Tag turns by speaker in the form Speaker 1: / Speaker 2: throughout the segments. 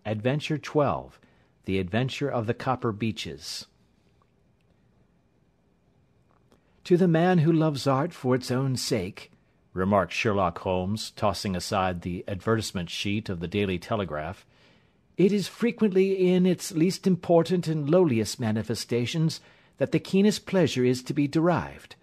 Speaker 1: Adventure 12. The Adventure of the Copper Beeches. "To the man who loves art for its own sake," remarked Sherlock Holmes, tossing aside the advertisement sheet of the Daily Telegraph, "it is frequently in its least important and lowliest manifestations that the keenest pleasure is to be derived.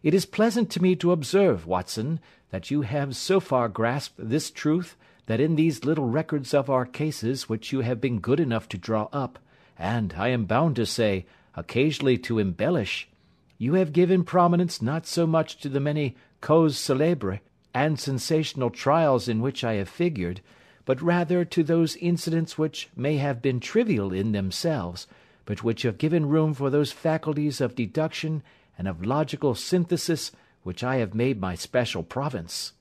Speaker 1: It is pleasant to me to observe, Watson, that you have so far grasped this truth that in these little records of our cases which you have been good enough to draw up, and, I am bound to say, occasionally to embellish, you have given prominence not so much to the many causes célèbres and sensational trials in which I have figured, but rather to those incidents which may have been trivial in themselves, but which have given room for those faculties of deduction and of logical synthesis which I have made my special province."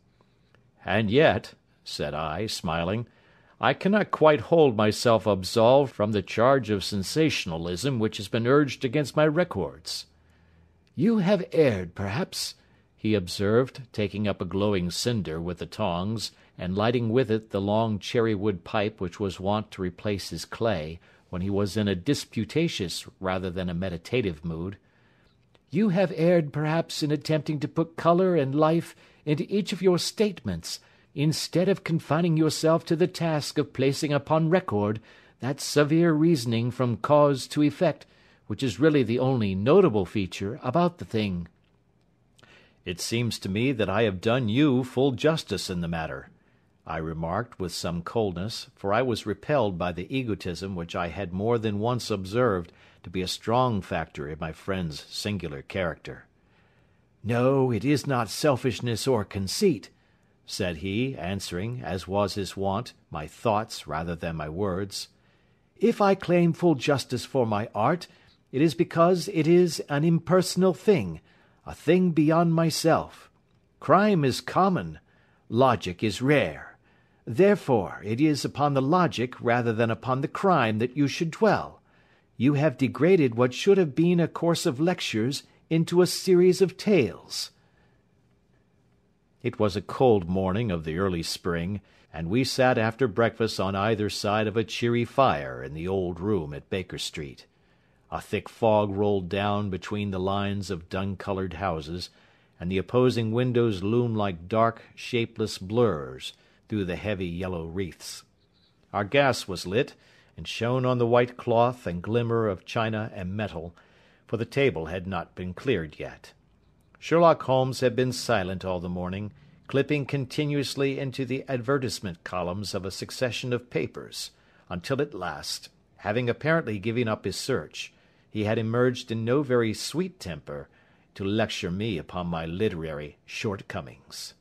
Speaker 1: "And yet," said I, smiling, "I cannot quite hold myself absolved from the charge of sensationalism which has been urged against my records." "You have erred, perhaps," he observed, taking up a glowing cinder with the tongs, and lighting with it the long cherry-wood pipe which was wont to replace his clay, when he was in a disputatious rather than a meditative mood. "You have erred, perhaps, in attempting to put colour and life into each of your statements, instead of confining yourself to the task of placing upon record that severe reasoning from cause to effect, which is really the only notable feature about the thing." "It seems to me that I have done you full justice in the matter," I remarked with some coldness, for I was repelled by the egotism which I had more than once observed to be a strong factor in my friend's singular character. "No, it is not selfishness or conceit," said he, answering, as was his wont, my thoughts rather than my words. "If I claim full justice for my art, it is because it is an impersonal thing, a thing beyond myself. Crime is common, logic is rare. Therefore, it is upon the logic rather than upon the crime that you should dwell. You have degraded what should have been a course of lectures into a series of tales." It was a cold morning of the early spring, and we sat after breakfast on either side of a cheery fire in the old room at Baker Street. A thick fog rolled down between the lines of dun-coloured houses, and the opposing windows loomed like dark, shapeless blurs through the heavy yellow wreaths. Our gas was lit, and shone on the white cloth and glimmer of china and metal, for the table had not been cleared yet. Sherlock Holmes had been silent all the morning, clipping continuously into the advertisement columns of a succession of papers, until at last, having apparently given up his search, he had emerged in no very sweet temper to lecture me upon my literary shortcomings.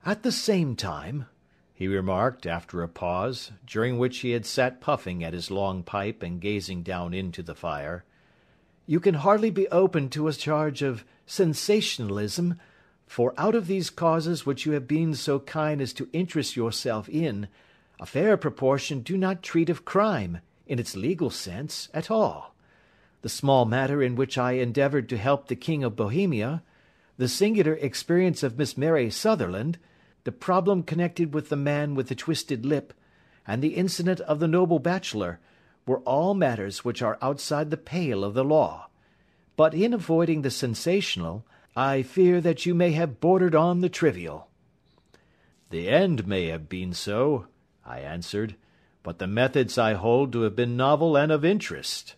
Speaker 1: "At the same time," he remarked, after a pause, during which he had sat puffing at his long pipe and gazing down into the fire, "you can hardly be open to a charge of sensationalism, for out of these causes which you have been so kind as to interest yourself in, a fair proportion do not treat of crime, in its legal sense, at all. The small matter in which I endeavoured to help the King of Bohemia, the singular experience of Miss Mary Sutherland, the problem connected with the man with the twisted lip, and the incident of the noble bachelor, were all matters which are outside the pale of the law. But in avoiding the sensational, I fear that you may have bordered on the trivial." "The end may have been so," I answered, "but the methods I hold to have been novel and of interest."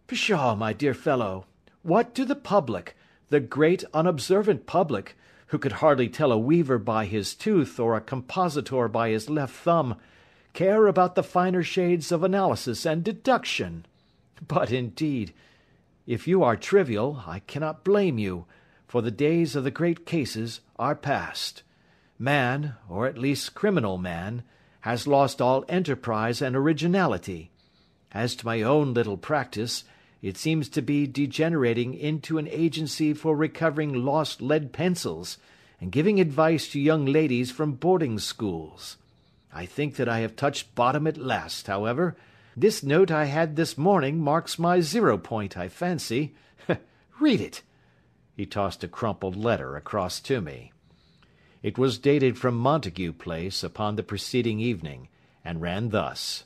Speaker 1: "Pshaw, my dear fellow! What do the public, the great unobservant public, who could hardly tell a weaver by his tooth or a compositor by his left thumb, care about the finer shades of analysis and deduction? But, indeed, if you are trivial, I cannot blame you, for the days of the great cases are past. Man, or at least criminal man, has lost all enterprise and originality. As to my own little practice, it seems to be degenerating into an agency for recovering lost lead pencils, and giving advice to young ladies from boarding schools. I think that I have touched bottom at last, however. This note I had this morning marks my 0 point, I fancy. Read it." He tossed a crumpled letter across to me. It was dated from Montague Place upon the preceding evening, and ran thus: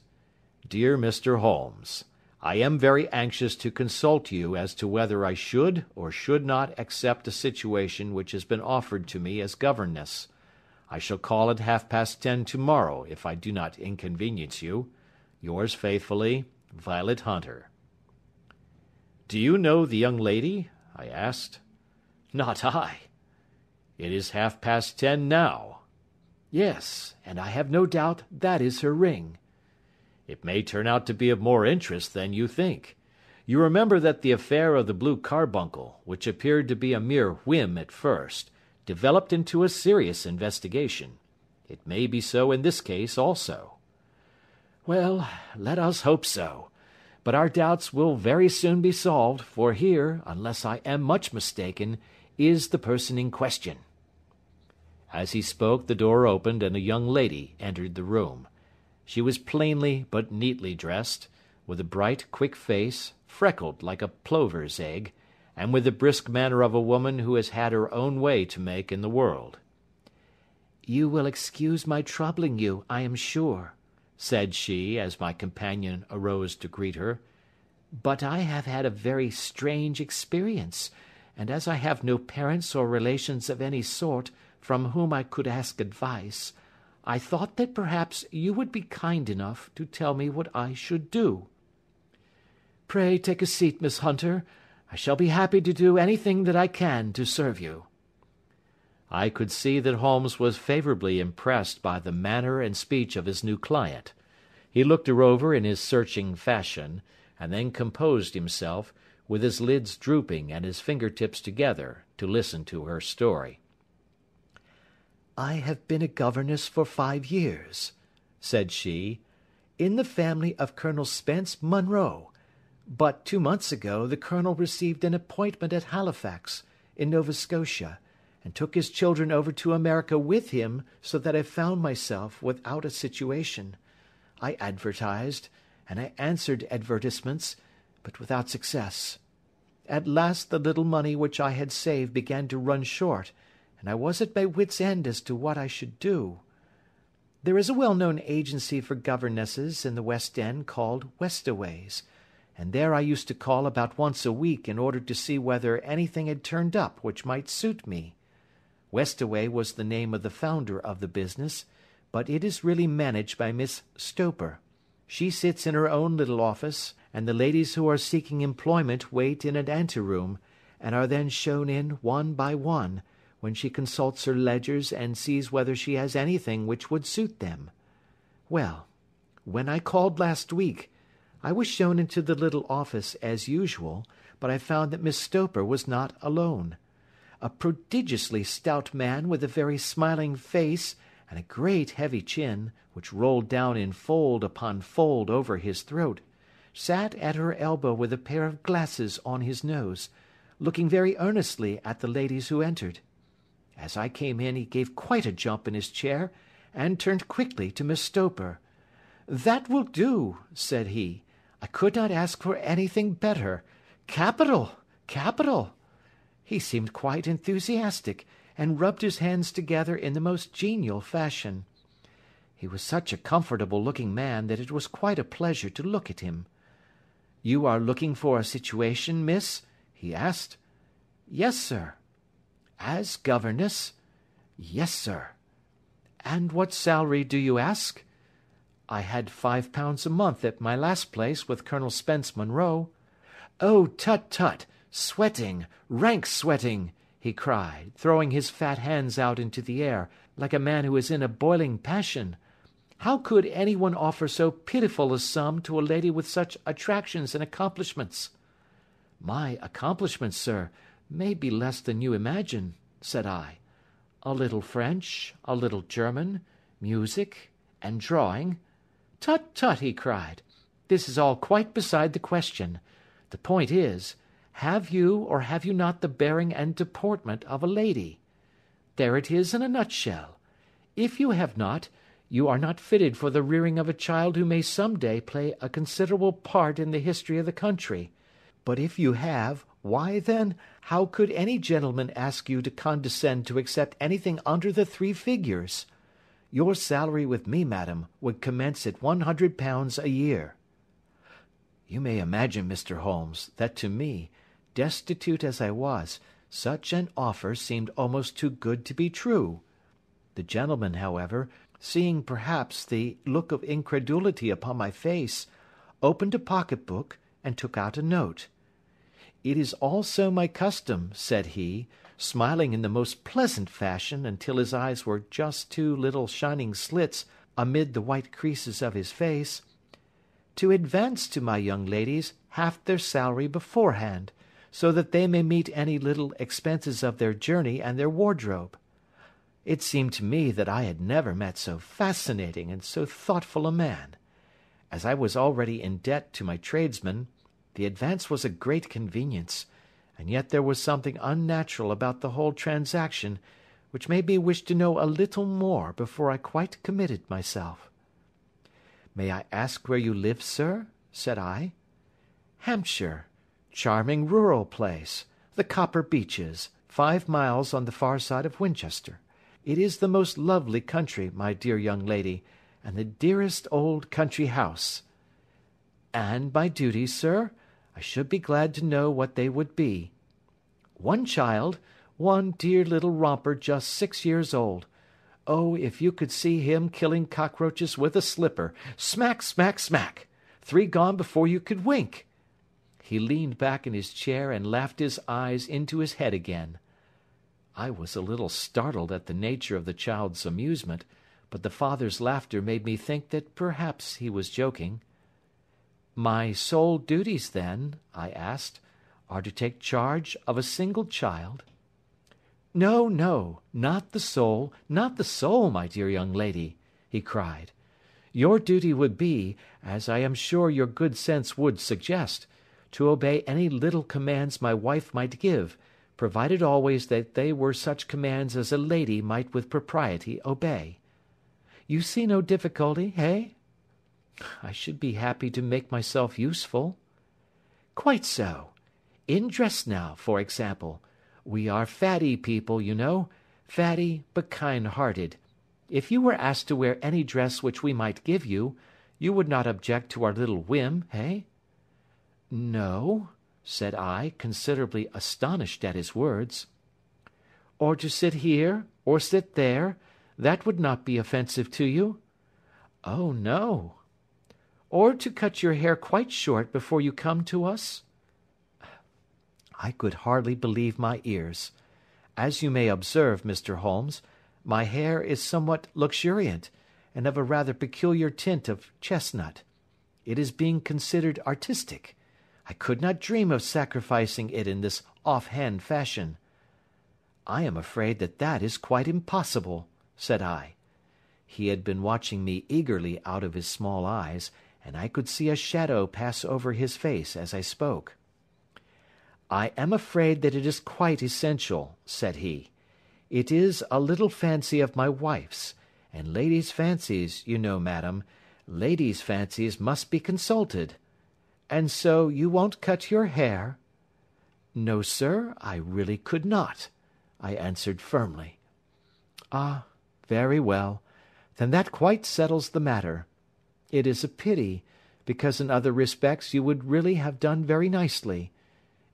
Speaker 1: Dear Mr. Holmes, I am very anxious to consult you as to whether I should or should not accept a situation which has been offered to me as governess. I shall call at 10:30 tomorrow if I do not inconvenience you. Yours faithfully, Violet Hunter. Do you know the young lady? I asked. Not I. It is 10:30 now. Yes, and I have no doubt that is her ring. It may turn out to be of more interest than you think. You remember that the affair of the blue carbuncle, which appeared to be a mere whim at first, developed into a serious investigation. It may be so in this case also. Well, let us hope so. But our doubts will very soon be solved, for here, unless I am much mistaken, is the person in question. As he spoke, the door opened and a young lady entered the room. She was plainly but neatly dressed, with a bright, quick face, freckled like a plover's egg, and with the brisk manner of a woman who has had her own way to make in the world. You will excuse my troubling you, I am sure, said she, as my companion arose to greet her, but I have had a very strange experience, and as I have no parents or relations of any sort from whom I could ask advice, I thought that perhaps you would be kind enough to tell me what I should do. Pray take a seat, Miss Hunter. I shall be happy to do anything that I can to serve you. I could see that Holmes was favourably impressed by the manner and speech of his new client. He looked her over in his searching fashion, and then composed himself, with his lids drooping and his finger-tips together, to listen to her story. I have been a governess for 5 years, said she, in the family of Colonel Spence Munro, but 2 months ago the colonel received an appointment at Halifax, in Nova Scotia, and took his children over to America with him, so that I found myself without a situation. I advertised, and I answered advertisements, but without success. At last the little money which I had saved began to run short, and I was at my wits' end as to what I should do. There is a well-known agency for governesses in the West End called Westaways, and there I used to call about once a week in order to see whether anything had turned up which might suit me. Westaway was the name of the founder of the business, but it is really managed by Miss Stoper. She sits in her own little office, and the ladies who are seeking employment wait in an anteroom, and are then shown in one by one, when she consults her ledgers and sees whether she has anything which would suit them. Well, when I called last week, I was shown into the little office as usual, but I found that Miss Stoper was not alone. A prodigiously stout man with a very smiling face and a great heavy chin, which rolled down in fold upon fold over his throat, sat at her elbow with a pair of glasses on his nose, looking very earnestly at the ladies who entered. As I came in, he gave quite a jump in his chair, and turned quickly to Miss Stoper. "That will do," said he. "I could not ask for anything better. Capital! Capital!" He seemed quite enthusiastic, and rubbed his hands together in the most genial fashion. He was such a comfortable-looking man that it was quite a pleasure to look at him. "You are looking for a situation, miss?" he asked. "Yes, sir." "As governess?" "Yes, sir." "And what salary do you ask?" "I had £5 a month at my last place with Colonel Spence Munro." "Oh, tut, tut! Sweating! Rank sweating!" he cried, throwing his fat hands out into the air, like a man who is in a boiling passion. "How could any one offer so pitiful a sum to a lady with such attractions and accomplishments?" "My accomplishments, sir, may be less than you imagine," said I. "A little French, a little German, music, and drawing—" "Tut, tut!" he cried. "This is all quite beside the question. The point is, have you or have you not the bearing and deportment of a lady? There it is in a nutshell. If you have not, you are not fitted for the rearing of a child who may some day play a considerable part in the history of the country. But if you have, why, then, how could any gentleman ask you to condescend to accept anything under the 3 figures? Your salary with me, madam, would commence at £100 a year. You may imagine, Mr. Holmes, that to me, destitute as I was, such an offer seemed almost too good to be true. The gentleman, however, seeing perhaps the look of incredulity upon my face, opened a pocket-book and took out a note. It is also my custom, said he, smiling in the most pleasant fashion until his eyes were just two little shining slits amid the white creases of his face, to advance to my young ladies half their salary beforehand, so that they may meet any little expenses of their journey and their wardrobe. It seemed to me that I had never met so fascinating and so thoughtful a man. As I was already in debt to my tradesmen, the advance was a great convenience, and yet there was something unnatural about the whole transaction, which made me wish to know a little more before I quite committed myself. May I ask where you live, sir? Said I. Hampshire. Charming rural place. The Copper Beeches, 5 miles on the far side of Winchester. It is the most lovely country, my dear young lady, and the dearest old country house. And my duties, sir? I should be glad to know what they would be. One child, one dear little romper just 6 years old. Oh, if you could see him killing cockroaches with a slipper! Smack, smack, smack! 3 gone before you could wink. He leaned back in his chair and laughed his eyes into his head again. I was a little startled at the nature of the child's amusement, but the father's laughter made me think that perhaps he was joking. My sole duties, then, I asked, are to take charge of a single child? No, no, not the sole, my dear young lady, he cried. Your duty would be, as I am sure your good sense would suggest, to obey any little commands my wife might give, provided always that they were such commands as a lady might with propriety obey. You see no difficulty, eh? I should be happy to make myself useful. Quite so. In dress now, for example. We are fatty people, you know, fatty but kind-hearted. If you were asked to wear any dress which we might give you, you would not object to our little whim, eh? No, said I, considerably astonished at his words. Or to sit here, or sit there, that would not be offensive to you? Oh, no. Or to cut your hair quite short before you come to us? I could hardly believe my ears. As you may observe, Mr. Holmes, my hair is somewhat luxuriant, and of a rather peculiar tint of chestnut. It is being considered artistic. I could not dream of sacrificing it in this off-hand fashion. I am afraid that that is quite impossible, said I. He had been watching me eagerly out of his small eyes, and I could see a shadow pass over his face as I spoke. I am afraid that it is quite essential, said he. It is a little fancy of my wife's, and ladies' fancies, you know, madam, ladies' fancies must be consulted. And so you won't cut your hair? No, sir, I really could not, I answered firmly. Ah, very well. Then that quite settles the matter. It is a pity, because in other respects you would really have done very nicely.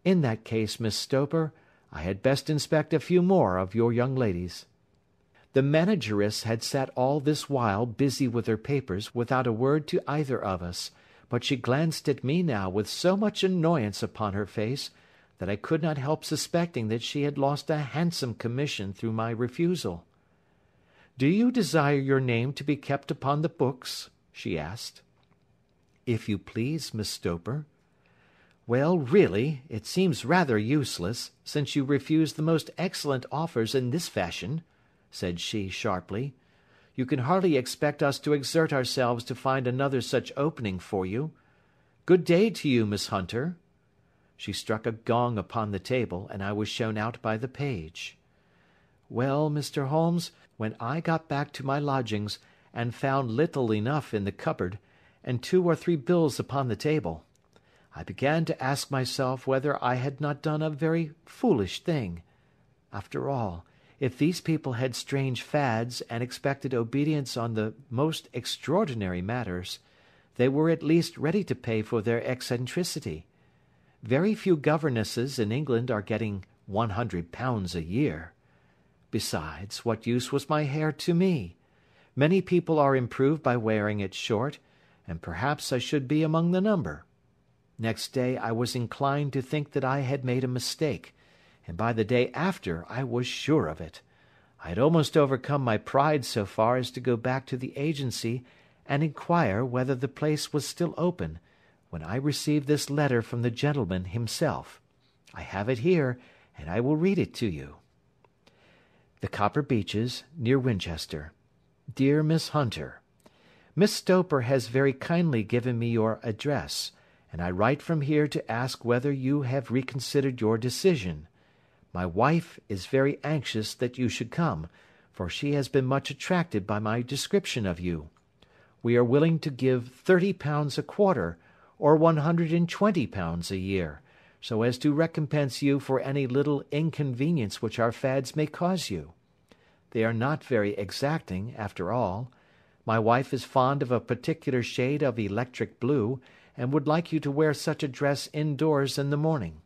Speaker 1: In that case, Miss Stoper, I had best inspect a few more of your young ladies. The manageress had sat all this while busy with her papers without a word to either of us, but she glanced at me now with so much annoyance upon her face that I could not help suspecting that she had lost a handsome commission through my refusal. Do you desire your name to be kept upon the books? She asked. If you please, Miss Stoper. Well, really, it seems rather useless, since you refuse the most excellent offers in this fashion, said she sharply. You can hardly expect us to exert ourselves to find another such opening for you. Good day to you, Miss Hunter. She struck a gong upon the table, and I was shown out by the page. Well, Mr. Holmes, when I got back to my lodgings, and found little enough in the cupboard, and 2 or 3 bills upon the table, I began to ask myself whether I had not done a very foolish thing. After all, If these people had strange fads and expected obedience on the most extraordinary matters, they were at least ready to pay for their eccentricity. Very few governesses in England are getting £100 a year. Besides, what use was my hair to me? Many people are improved by wearing it short, and perhaps I should be among the number. Next day I was inclined to think that I had made a mistake, and by the day after I was sure of it. I had almost overcome my pride so far as to go back to the agency and inquire whether the place was still open, when I received this letter from the gentleman himself. I have it here, and I will read it to you. The Copper Beeches, near Winchester. Dear Miss Hunter, Miss Stoper has very kindly given me your address, and I write from here to ask whether you have reconsidered your decision. My wife is very anxious that you should come, for she has been much attracted by my description of you. We are willing to give £30 a quarter, or £120 a year, so as to recompense you for any little inconvenience which our fads may cause you. They are not very exacting, after all. My wife is fond of a particular shade of electric blue, and would like you to wear such a dress indoors in the morning.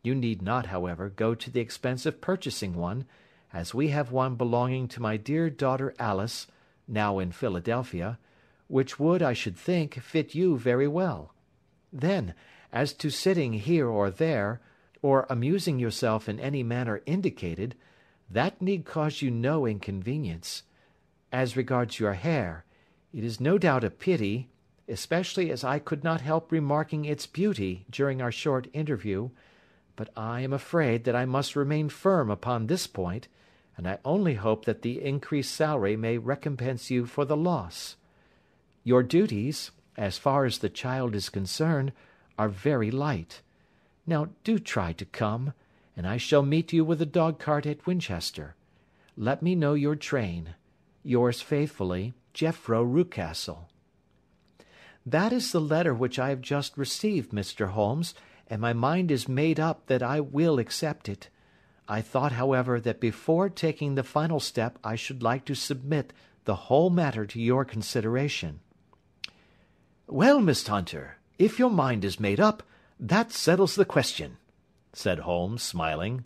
Speaker 1: You need not, however, go to the expense of purchasing one, as we have one belonging to my dear daughter Alice, now in Philadelphia, which would, I should think, fit you very well. Then, as to sitting here or there, or amusing yourself in any manner indicated, that need cause you no inconvenience. As regards your hair, it is no doubt a pity, especially as I could not help remarking its beauty during our short interview, but I am afraid that I must remain firm upon this point, and I only hope that the increased salary may recompense you for the loss. Your duties, as far as the child is concerned, are very light. Now do try to come, and I shall meet you with the dog-cart at Winchester. Let me know your train. Yours faithfully, Jeffro Rucastle. That is the letter which I have just received, Mr. Holmes, and my mind is made up that I will accept it. I thought, however, that before taking the final step I should like to submit the whole matter to your consideration. Well, Miss Hunter, if your mind is made up, that settles the question, said Holmes, smiling.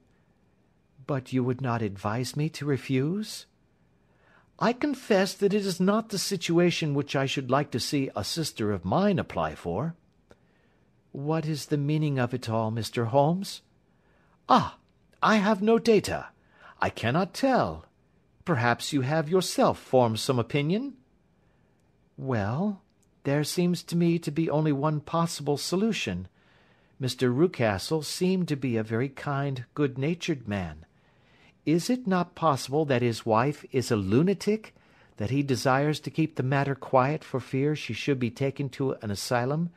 Speaker 1: But you would not advise me to refuse? I confess that it is not the situation which I should like to see a sister of mine apply for. What is the meaning of it all, Mr. Holmes? Ah, I have no data. I cannot tell. Perhaps you have yourself formed some opinion? Well, there seems to me to be only one possible solution. Mr. Rucastle seemed to be a very kind, good-natured man. Is it not possible that his wife is a lunatic, that he desires to keep the matter quiet for fear she should be taken to an asylum,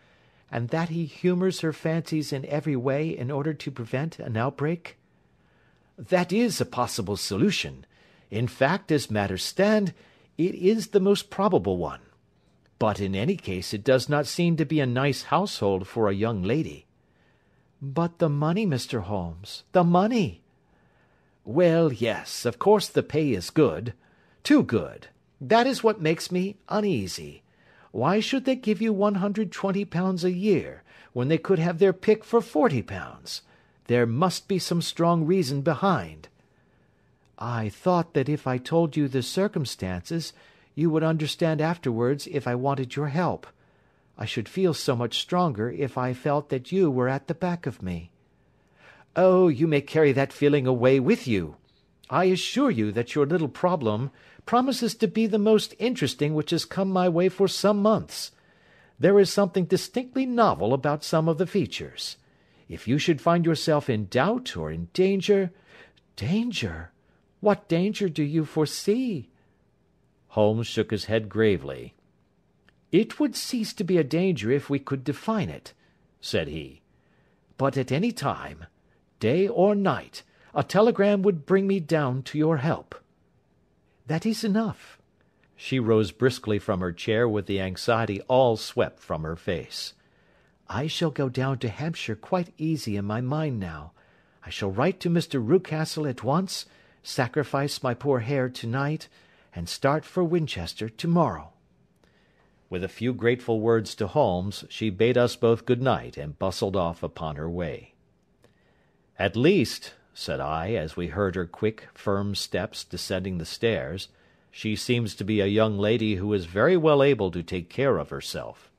Speaker 1: and that he humours her fancies in every way in order to prevent an outbreak? That is a possible solution. In fact, as matters stand, it is the most probable one. But in any case it does not seem to be a nice household for a young lady. But the money, Mr. Holmes, the money! Well, yes, of course the pay is good. Too good. That is what makes me uneasy. Why should they give you £120 a year, when they could have their pick for £40? There must be some strong reason behind. I thought that if I told you the circumstances, you would understand afterwards if I wanted your help. I should feel so much stronger if I felt that you were at the back of me. Oh, you may carry that feeling away with you. I assure you that your little problem promises to be the most interesting which has come my way for some months. There is something distinctly novel about some of the features. If you should find yourself in doubt or in danger— Danger? What danger do you foresee? Holmes shook his head gravely. It would cease to be a danger if we could define it, said he. But at any time, day or night, a telegram would bring me down to your help. That is enough. She rose briskly from her chair with the anxiety all swept from her face. I shall go down to Hampshire quite easy in my mind now. I shall write to Mr. Rucastle at once,
Speaker 2: sacrifice my poor hair to-night, and start for Winchester to-morrow."
Speaker 1: With a few grateful words to Holmes, she bade us both good night and bustled off upon her way. "At least," said I, as we heard her quick, firm steps descending the stairs, "she seems to be a young lady who is very well able to take care of herself."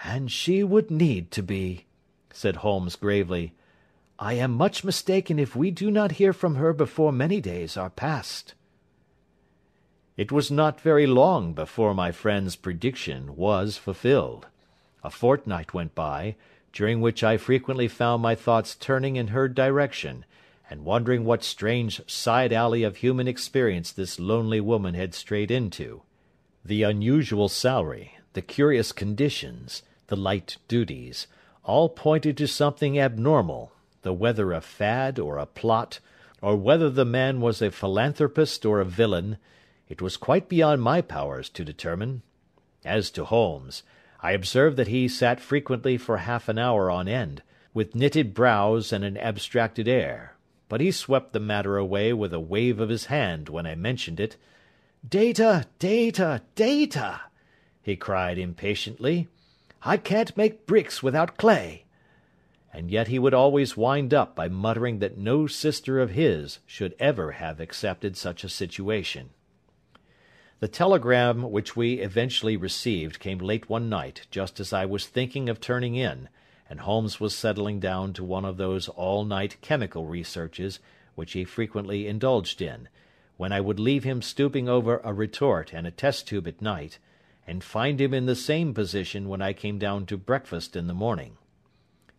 Speaker 2: "And she would need to be," said Holmes gravely. "I am much mistaken if we do not hear from her before many days are past."
Speaker 1: It was not very long before my friend's prediction was fulfilled. A fortnight went by, during which I frequently found my thoughts turning in her direction, and wondering what strange side alley of human experience this lonely woman had strayed into. The unusual salary, the curious conditions, the light duties, all pointed to something abnormal, though whether a fad or a plot, or whether the man was a philanthropist or a villain, it was quite beyond my powers to determine. As to Holmes, I observed that he sat frequently for half an hour on end, with knitted brows and an abstracted air, but he swept the matter away with a wave of his hand when I mentioned it. "Data, data, data!" he cried impatiently. "I can't make bricks without clay." And yet he would always wind up by muttering that no sister of his should ever have accepted such a situation. The telegram which we eventually received came late one night, just as I was thinking of turning in, and Holmes was settling down to one of those all-night chemical researches which he frequently indulged in, when I would leave him stooping over a retort and a test-tube at night, and find him in the same position when I came down to breakfast in the morning.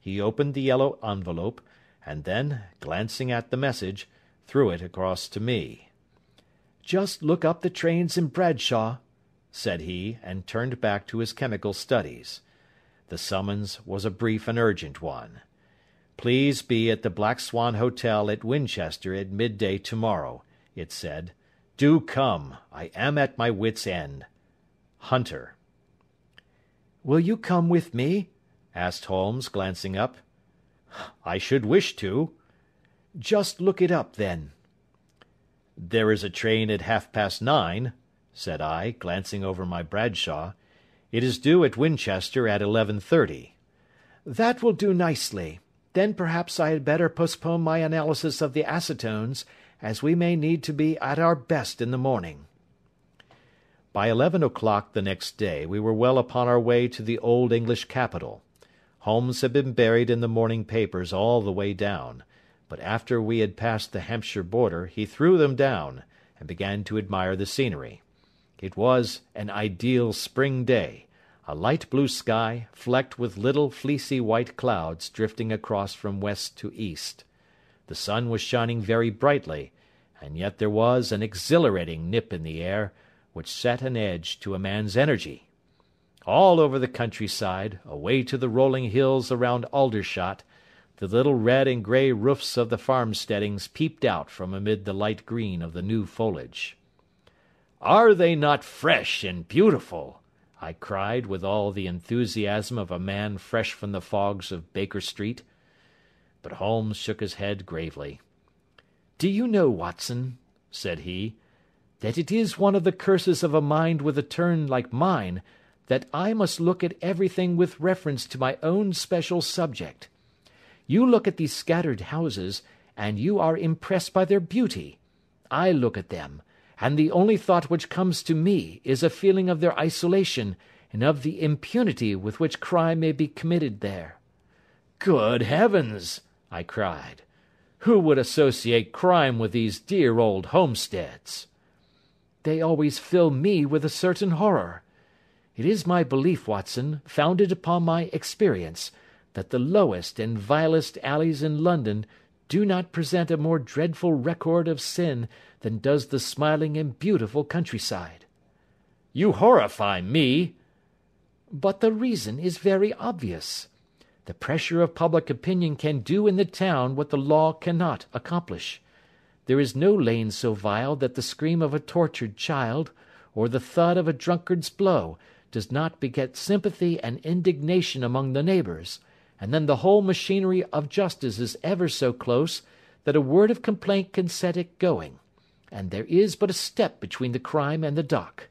Speaker 1: He opened the yellow envelope, and then, glancing at the message, threw it across to me. "Just look up the trains in Bradshaw," said he, and turned back to his chemical studies. The summons was a brief and urgent one. "Please be at the Black Swan Hotel at Winchester at midday tomorrow," it said. "Do come. I am at my wits' end. Hunter."
Speaker 2: "Will you come with me?" asked Holmes, glancing up.
Speaker 1: "I should wish to."
Speaker 2: "Just look it up, then."
Speaker 1: "There is a train at 9:30, said I, glancing over my Bradshaw. "It is due at Winchester at 11:30.
Speaker 2: "That will do nicely. Then perhaps I had better postpone my analysis of the acetones, as we may need to be at our best in the morning."
Speaker 1: By 11 o'clock the next day we were well upon our way to the old English capital. Holmes had been buried in the morning papers all the way down, but after we had passed the Hampshire border he threw them down, and began to admire the scenery. It was an ideal spring day, a light blue sky, flecked with little fleecy white clouds drifting across from west to east. The sun was shining very brightly, and yet there was an exhilarating nip in the air, which set an edge to a man's energy. All over the countryside, away to the rolling hills around Aldershot, the little red and grey roofs of the farmsteadings peeped out from amid the light green of the new foliage. "Are they not fresh and beautiful?" I cried, with all the enthusiasm of a man fresh from the fogs of Baker Street. But Holmes shook his head gravely.
Speaker 2: "Do you know, Watson," said he, "that it is one of the curses of a mind with a turn like mine, that I must look at everything with reference to my own special subject. You look at these scattered houses, and you are impressed by their beauty. I look at them, and the only thought which comes to me is a feeling of their isolation, and of the impunity with which crime may be committed there." "Good heavens!" I cried. "Who would associate crime with these dear old homesteads?" "They always fill me with a certain horror. It is my belief, Watson, founded upon my experience, that the lowest and vilest alleys in London do not present a more dreadful record of sin than does the smiling and beautiful countryside." "You horrify me." "But the reason is very obvious. The pressure of public opinion can do in the town what the law cannot accomplish. There is no lane so vile that the scream of a tortured child, or the thud of a drunkard's blow, does not beget sympathy and indignation among the neighbours, and then the whole machinery of justice is ever so close that a word of complaint can set it going, and there is but a step between the crime and the dock.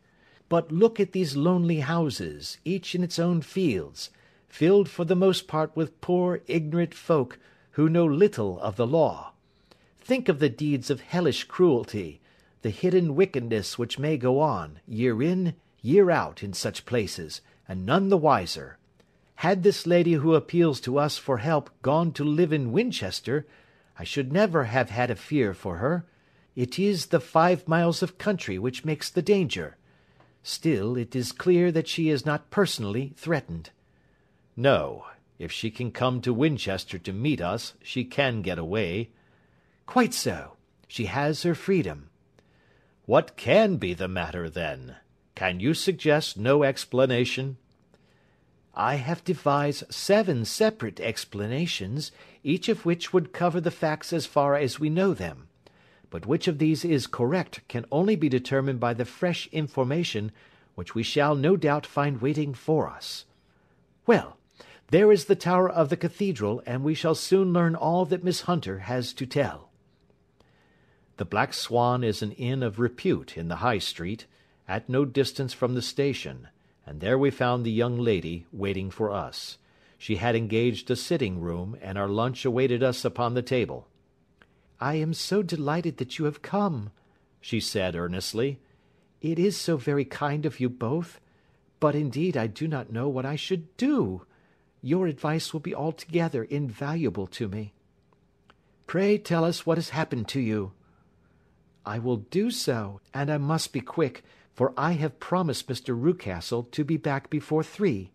Speaker 2: But look at these lonely houses, each in its own fields, filled for the most part with poor ignorant folk who know little of the law. Think of the deeds of hellish cruelty, the hidden wickedness which may go on, year in, year out, in such places, and none the wiser. Had this lady who appeals to us for help gone to live in Winchester, I should never have had a fear for her. It is the 5 miles of country which makes the danger. Still, it is clear that she is not personally threatened.
Speaker 1: No, if she can come to Winchester to meet us, she can get away.
Speaker 2: Quite so. She has her freedom.
Speaker 1: What can be the matter, then? Can you suggest no explanation?
Speaker 2: I have devised 7 separate explanations, each of which would cover the facts as far as we know them. But which of these is correct can only be determined by the fresh information which we shall no doubt find waiting for us. Well, there is the tower of the cathedral, and we shall soon learn all that Miss Hunter has to tell.
Speaker 1: The Black Swan is an inn of repute in the High Street, at no distance from the station, and there we found the young lady waiting for us. She had engaged a sitting-room, and our lunch awaited us upon the table.
Speaker 2: "I am so delighted that you have come," she said earnestly. "It is so very kind of you both, but indeed I do not know what I should do. Your advice will be altogether invaluable to me." "Pray tell us what has happened to you." "I will do so, and I must be quick, for I have promised Mr. Rucastle to be back before 3.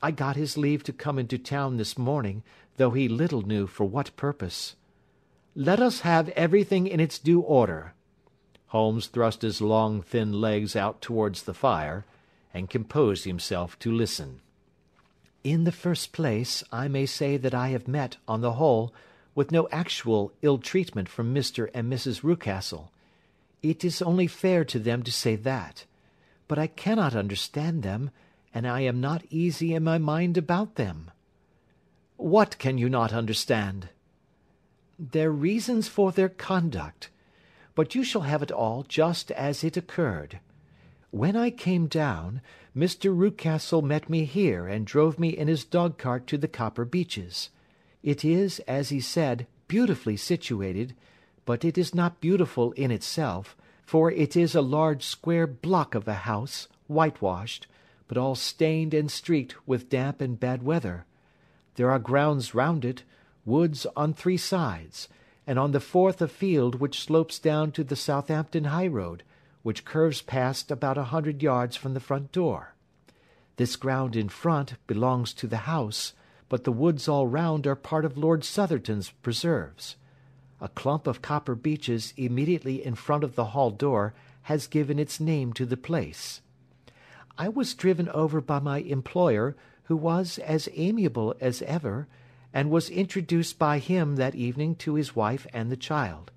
Speaker 2: I got his leave to come into town this morning, though he little knew for what purpose." "Let us have everything in its due order."
Speaker 1: Holmes thrust his long thin legs out towards the fire, and composed himself to listen.
Speaker 2: "In the first place, I may say that I have met, on the whole, with no actual ill-treatment from Mr. and Mrs. Rucastle. It is only fair to them to say that. But I cannot understand them, and I am not easy in my mind about them."
Speaker 1: "What can you not understand?"
Speaker 2: "Their reasons for their conduct. But you shall have it all just as it occurred. When I came down, Mr. Rucastle met me here and drove me in his dog-cart to the Copper Beeches. It is, as he said, beautifully situated, but it is not beautiful in itself, for it is a large square block of a house, whitewashed, but all stained and streaked with damp and bad weather. There are grounds round it, woods on 3 sides, and on the 4th a field which slopes down to the Southampton high road, which curves past about 100 yards from the front door. This ground in front belongs to the house, but the woods all round are part of Lord Southerton's preserves. A clump of copper beeches immediately in front of the hall door has given its name to the place. I was driven over by my employer, who was as amiable as ever, and was introduced by him that evening to his wife and the child.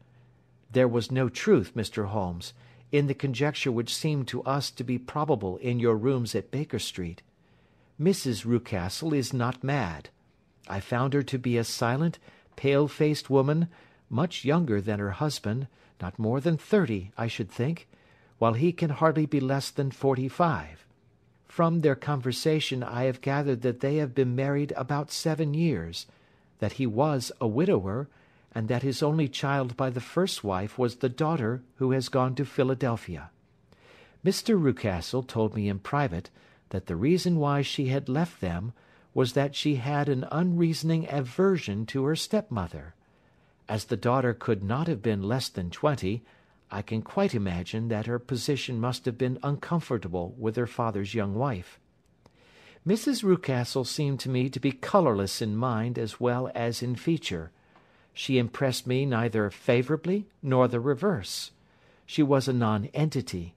Speaker 2: There was no truth, Mr. Holmes, in the conjecture which seemed to us to be probable in your rooms at Baker Street. Mrs. Rucastle is not mad. I found her to be a silent, pale-faced woman, much younger than her husband, not more than 30, I should think, while he can hardly be less than 45. From their conversation I have gathered that they have been married about 7 years, that he was a widower, and that his only child by the first wife was the daughter who has gone to Philadelphia. Mr. Rucastle told me in private that the reason why she had left them was that she had an unreasoning aversion to her stepmother. As the daughter could not have been less than 20, I can quite imagine that her position must have been uncomfortable with her father's young wife. Mrs. Rucastle seemed to me to be colourless in mind as well as in feature. She impressed me neither favourably nor the reverse. She was a nonentity.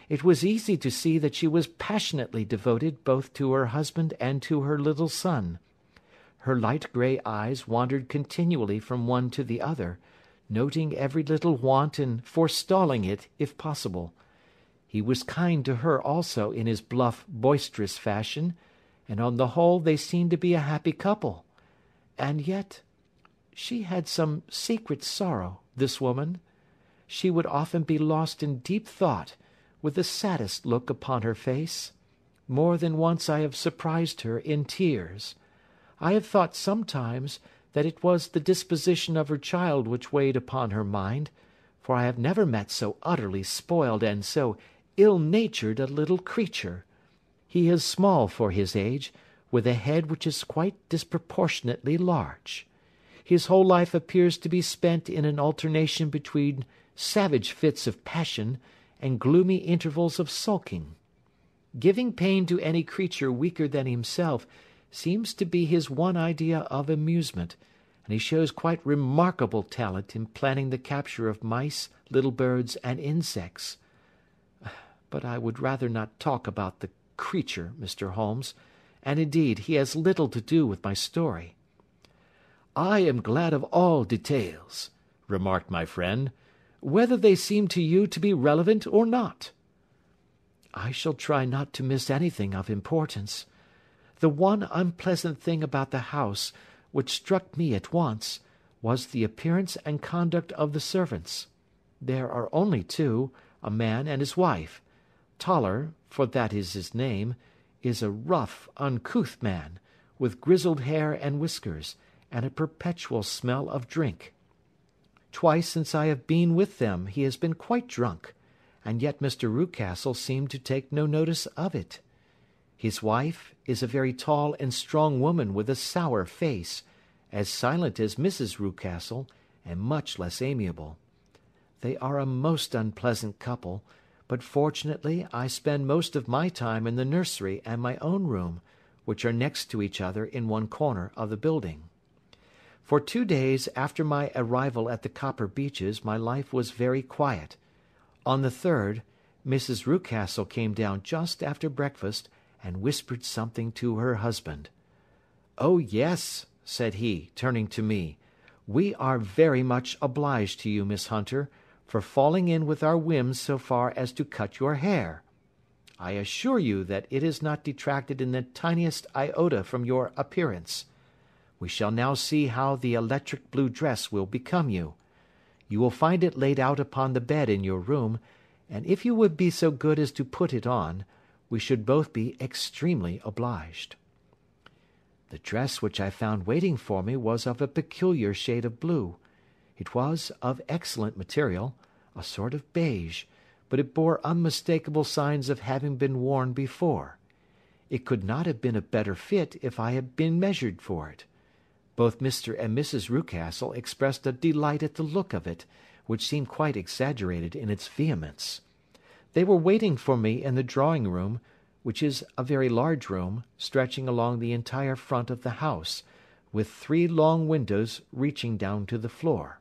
Speaker 2: It was easy to see that she was passionately devoted both to her husband and to her little son. Her light grey eyes wandered continually from one to the other, noting every little want and forestalling it if possible. He was kind to her also in his bluff, boisterous fashion, and on the whole they seemed to be a happy couple. And yet She had some secret sorrow, this woman. She would often be lost in deep thought, with the saddest look upon her face. More than once I have surprised her in tears. I have thought sometimes that it was the disposition of her child which weighed upon her mind, for I have never met so utterly spoiled and so ill-natured a little creature. He is small for his age, with a head which is quite disproportionately large. His whole life appears to be spent in an alternation between savage fits of passion and gloomy intervals of sulking. Giving pain to any creature weaker than himself seems to be his one idea of amusement, and he shows quite remarkable talent in planning the capture of mice, little birds, and insects. But I would rather not talk about the creature, Mr. Holmes, and indeed he has little to do with my story.
Speaker 1: I am glad of all details, remarked my friend, whether they seem to you to be relevant or not.
Speaker 2: I shall try not to miss anything of importance. The one unpleasant thing about the house, which struck me at once, was the appearance and conduct of the servants. There are only two, a man and his wife. Toller, for that is his name, is a rough, uncouth man, with grizzled hair and whiskers, and a perpetual smell of drink. Twice since I have been with them he has been quite drunk, and yet Mr. Rucastle seemed to take no notice of it. His wife is a very tall and strong woman with a sour face, as silent as Mrs. Rucastle, and much less amiable. They are a most unpleasant couple, but fortunately I spend most of my time in the nursery and my own room, which are next to each other in one corner of the building. For 2 days after my arrival at the Copper Beeches my life was very quiet. On the third, Mrs. Rucastle came down just after breakfast, and whispered something to her husband. "Oh, yes," said he, turning to me, "we are very much obliged to you, Miss Hunter, for falling in with our whims so far as to cut your hair. I assure you that it has not detracted in the tiniest iota from your appearance. We shall now see how the electric blue dress will become you. You will find it laid out upon the bed in your room, and if you would be so good as to put it on, we should both be extremely obliged." The dress which I found waiting for me was of a peculiar shade of blue. It was of excellent material, a sort of beige, but it bore unmistakable signs of having been worn before. It could not have been a better fit if I had been measured for it. Both Mr. and Mrs. Rucastle expressed a delight at the look of it, which seemed quite exaggerated in its vehemence. They were waiting for me in the drawing-room, which is a very large room, stretching along the entire front of the house, with 3 long windows reaching down to the floor.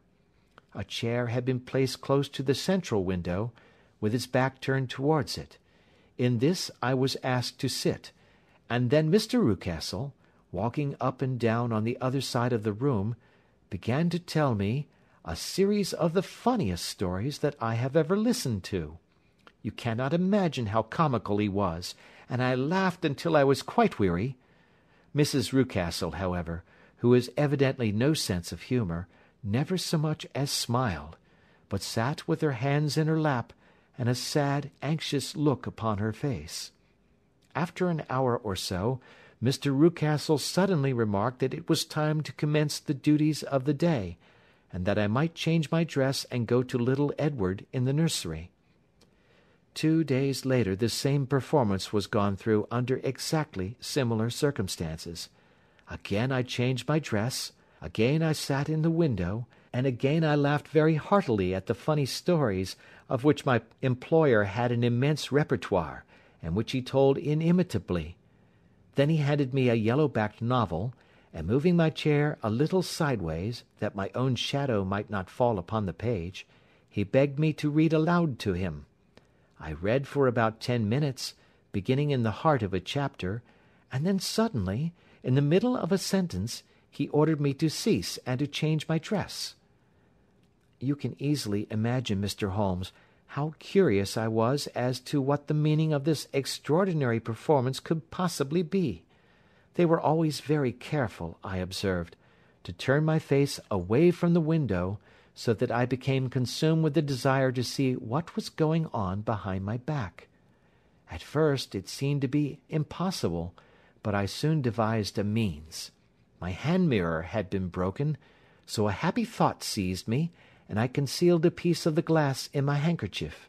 Speaker 2: A chair had been placed close to the central window, with its back turned towards it. In this I was asked to sit, and then Mr. Rucastle, walking up and down on the other side of the room, began to tell me a series of the funniest stories that I have ever listened to. You cannot imagine how comical he was, and I laughed until I was quite weary. Mrs. Rucastle, however, who has evidently no sense of humour, never so much as smiled, but sat with her hands in her lap, and a sad, anxious look upon her face. After an hour or so, Mr. Rucastle suddenly remarked that it was time to commence the duties of the day, and that I might change my dress and go to little Edward in the nursery. 2 days later the same performance was gone through under exactly similar circumstances. Again I changed my dress, again I sat in the window, and again I laughed very heartily at the funny stories, of which my employer had an immense repertoire, and which he told inimitably. Then he handed me a yellow-backed novel, and moving my chair a little sideways, that my own shadow might not fall upon the page, he begged me to read aloud to him. I read for about 10 minutes, beginning in the heart of a chapter, and then suddenly, in the middle of a sentence, he ordered me to cease and to change my dress. You can easily imagine, Mr. Holmes, how curious I was as to what the meaning of this extraordinary performance could possibly be. They were always very careful, I observed, to turn my face away from the window, so that I became consumed with the desire to see what was going on behind my back. At first it seemed to be impossible, but I soon devised a means. My hand mirror had been broken, so a happy thought seized me, and I concealed a piece of the glass in my handkerchief.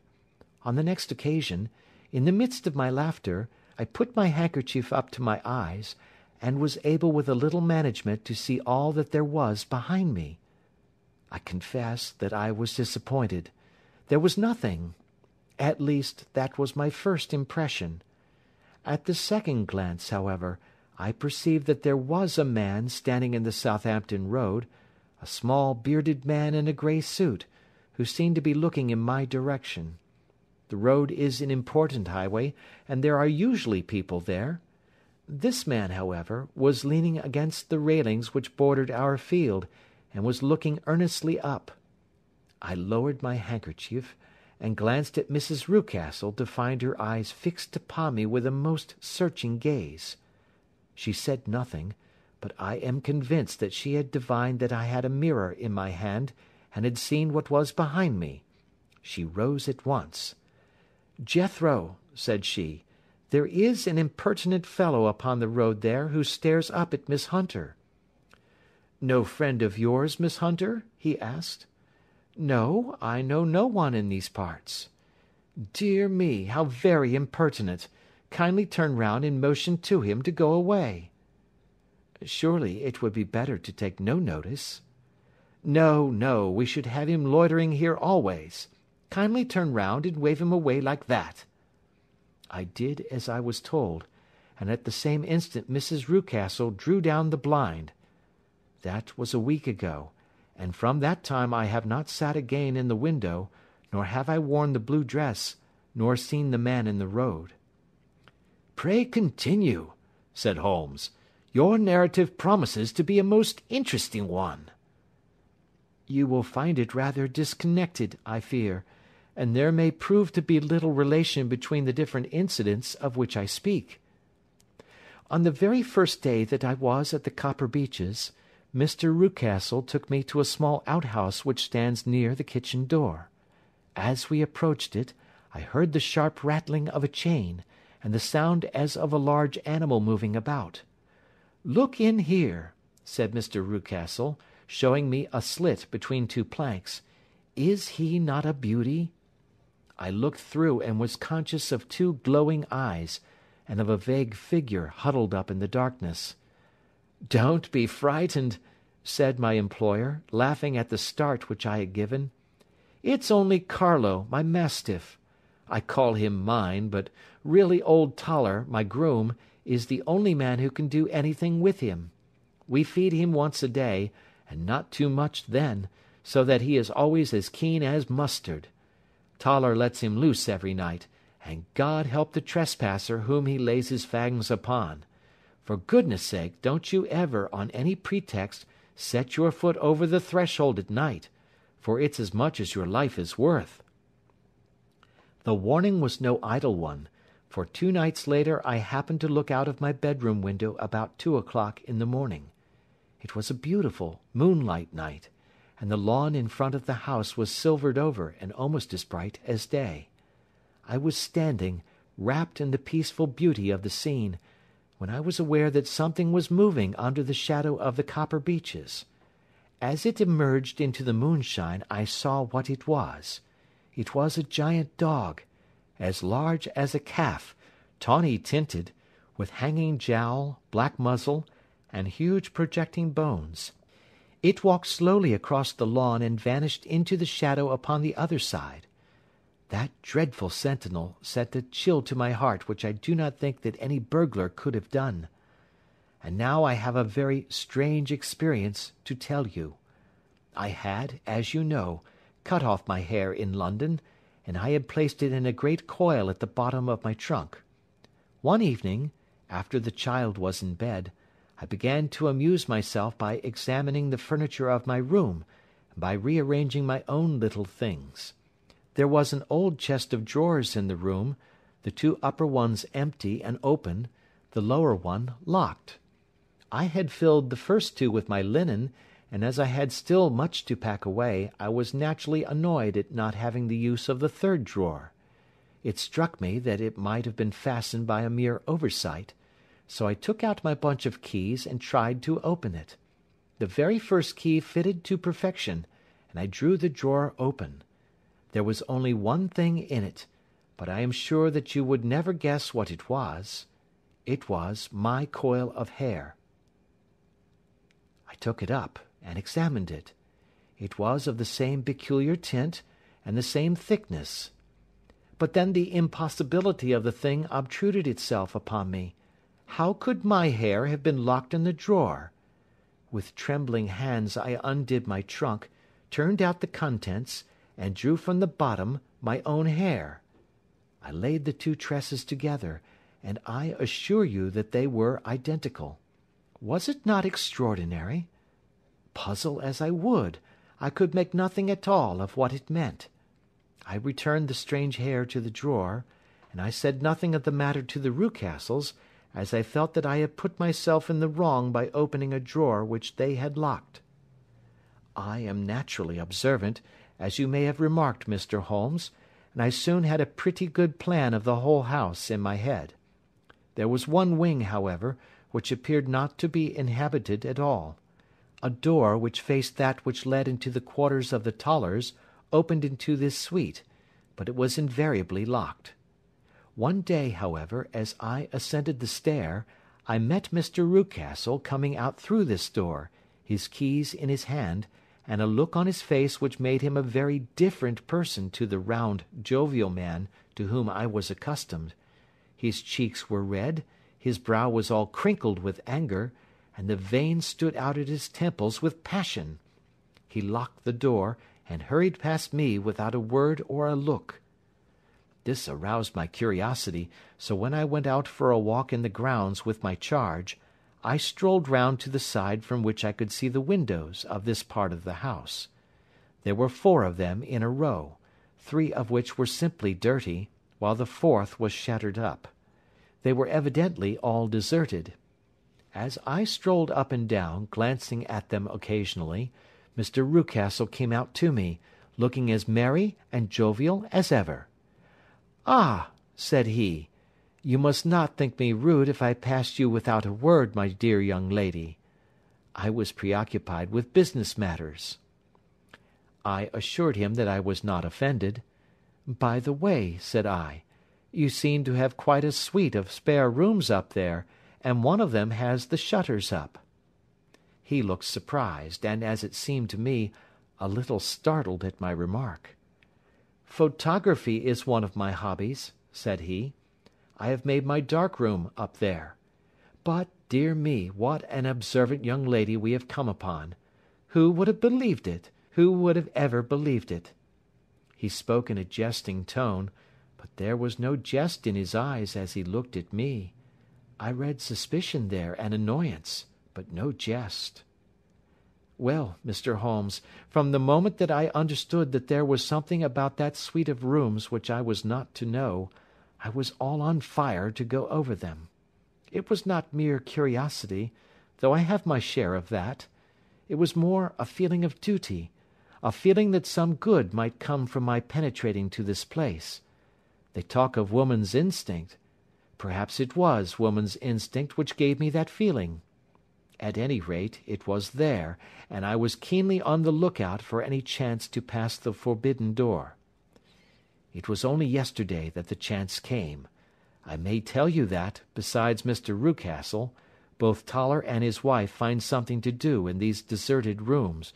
Speaker 2: On the next occasion, in the midst of my laughter, I put my handkerchief up to my eyes, and was able with a little management to see all that there was behind me. I confess that I was disappointed. There was nothing. At least, that was my first impression. At the second glance, however, I perceived that there was a man standing in the Southampton Road, a small bearded man in a grey suit, who seemed to be looking in my direction. The road is an important highway, and there are usually people there. This man, however, was leaning against the railings which bordered our field, and was looking earnestly up. I lowered my handkerchief, and glanced at Mrs. Rucastle to find her eyes fixed upon me with a most searching gaze. She said nothing, but I am convinced that she had divined that I had a mirror in my hand, and had seen what was behind me. She rose at once. "Jethro," said she, "there is an impertinent fellow upon the road there who stares up at Miss Hunter." "No friend of yours, Miss Hunter?" he asked. "No, I know no one in these parts." "Dear me, how very impertinent! Kindly turn round and motion to him to go away." "Surely it would be better to take no notice." "No, no, we should have him loitering here always. Kindly turn round and wave him away like that." I did as I was told, and at the same instant Mrs. Rucastle drew down the blind. That was a week ago, and from that time I have not sat again in the window, nor have I worn the blue dress, nor seen the man in the road. "Pray continue," said Holmes. "Your narrative promises to be a most interesting one." "You will find it rather disconnected, I fear, and there may prove to be little relation between the different incidents of which I speak. On the very first day that I was at the Copper Beeches, Mr. Rucastle took me to a small outhouse which stands near the kitchen door. As we approached it, I heard the sharp rattling of a chain, and the sound as of a large animal moving about. "Look in here," said Mr. Rucastle, showing me a slit between two planks. "Is he not a beauty?" I looked through, and was conscious of two glowing eyes, and of a vague figure huddled up in the darkness. "Don't be frightened," said my employer, laughing at the start which I had given. "It's only Carlo, my mastiff. I call him mine, but really old Toller, my groom, is the only man who can do anything with him. We feed him once a day, and not too much then, so that he is always as keen as mustard. Toller lets him loose every night, and God help the trespasser whom he lays his fangs upon. For goodness' sake, don't you ever, on any pretext, set your foot over the threshold at night, for it's as much as your life is worth." The warning was no idle one, for 2 nights later I happened to look out of my bedroom window about 2 o'clock in the morning. It was a beautiful moonlight night, and the lawn in front of the house was silvered over and almost as bright as day. I was standing, wrapped in the peaceful beauty of the scene, when I was aware that something was moving under the shadow of the Copper Beeches. As it emerged into the moonshine, I saw what it was. It was a giant dog, as large as a calf, tawny tinted, with hanging jowl, black muzzle, and huge projecting bones. It walked slowly across the lawn and vanished into the shadow upon the other side. That dreadful sentinel sent a chill to my heart which I do not think that any burglar could have done. And now I have a very strange experience to tell you. I had, as you know, cut off my hair in London, and I had placed it in a great coil at the bottom of my trunk. One evening, after the child was in bed, I began to amuse myself by examining the furniture of my room, and by rearranging my own little things. There was an old chest of drawers in the room, the 2 upper ones empty and open, the lower one locked. I had filled the first two with my linen, and as I had still much to pack away, I was naturally annoyed at not having the use of the third drawer. It struck me that it might have been fastened by a mere oversight, so I took out my bunch of keys and tried to open it. The very first key fitted to perfection, and I drew the drawer open. There was only one thing in it, but I am sure that you would never guess what it was. It was my coil of hair. I took it up and examined it. It was of the same peculiar tint and the same thickness. But then the impossibility of the thing obtruded itself upon me. How could my hair have been locked in the drawer? With trembling hands I undid my trunk, turned out the contents, and drew from the bottom my own hair. I laid the two tresses together, and I assure you that they were identical. Was it not extraordinary? Puzzle as I would, I could make nothing at all of what it meant. I returned the strange hair to the drawer, and I said nothing of the matter to the Rucastles, as I felt that I had put myself in the wrong by opening a drawer which they had locked. I am naturally observant, as you may have remarked, Mr. Holmes, and I soon had a pretty good plan of the whole house in my head. There was one wing, however, which appeared not to be inhabited at all. A door which faced that which led into the quarters of the Tollers opened into this suite, but it was invariably locked. One day, however, as I ascended the stair, I met Mr. Rucastle coming out through this door, his keys in his hand, and a look on his face which made him a very different person to the round, jovial man to whom I was accustomed. His cheeks were red, his brow was all crinkled with anger, and the veins stood out at his temples with passion. He locked the door, and hurried past me without a word or a look. This aroused my curiosity, so when I went out for a walk in the grounds with my charge, I strolled round to the side from which I could see the windows of this part of the house. There were 4 of them in a row, 3 of which were simply dirty, while the 4th was shattered up. They were evidently all deserted. As I strolled up and down, glancing at them occasionally, Mr. Rucastle came out to me, looking as merry and jovial as ever. "Ah," said he, "you must not think me rude if I passed you without a word, my dear young lady." I was preoccupied with business matters. I assured him that I was not offended. "By the way," said I, "you seem to have quite a suite of spare rooms up there, and one of them has the shutters up." He looked surprised, and, as it seemed to me, a little startled at my remark. "Photography is one of my hobbies," said he. "I have made my dark room up there. But, dear me, what an observant young lady we have come upon! Who would have believed it? Who would have ever believed it?" He spoke in a jesting tone, but there was no jest in his eyes as he looked at me. I read suspicion there and annoyance, but no jest. Well, Mr. Holmes, from the moment that I understood that there was something about that suite of rooms which I was not to know, I was all on fire to go over them. It was not mere curiosity, though I have my share of that. It was more a feeling of duty, a feeling that some good might come from my penetrating to this place. They talk of woman's instinct. Perhaps it was woman's instinct which gave me that feeling. At any rate, it was there, and I was keenly on the lookout for any chance to pass the forbidden door. It was only yesterday that the chance came. I may tell you that, besides Mr. Rucastle, both Toller and his wife find something to do in these deserted rooms,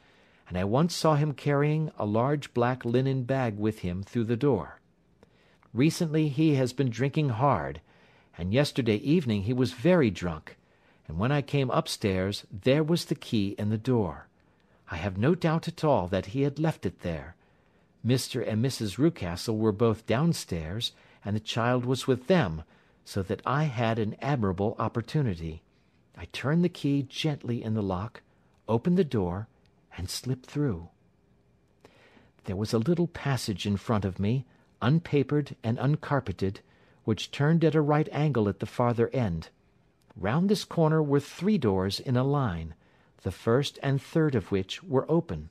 Speaker 2: and I once saw him carrying a large black linen bag with him through the door. Recently he has been drinking hard, and yesterday evening he was very drunk, and when I came upstairs there was the key in the door. I have no doubt at all that he had left it there. Mr. and Mrs. Rucastle were both downstairs, and the child was with them, so that I had an admirable opportunity. I turned the key gently in the lock, opened the door, and slipped through. There was a little passage in front of me, unpapered and uncarpeted, which turned at a right angle at the farther end. Round this corner were 3 doors in a line, the first and third of which were open.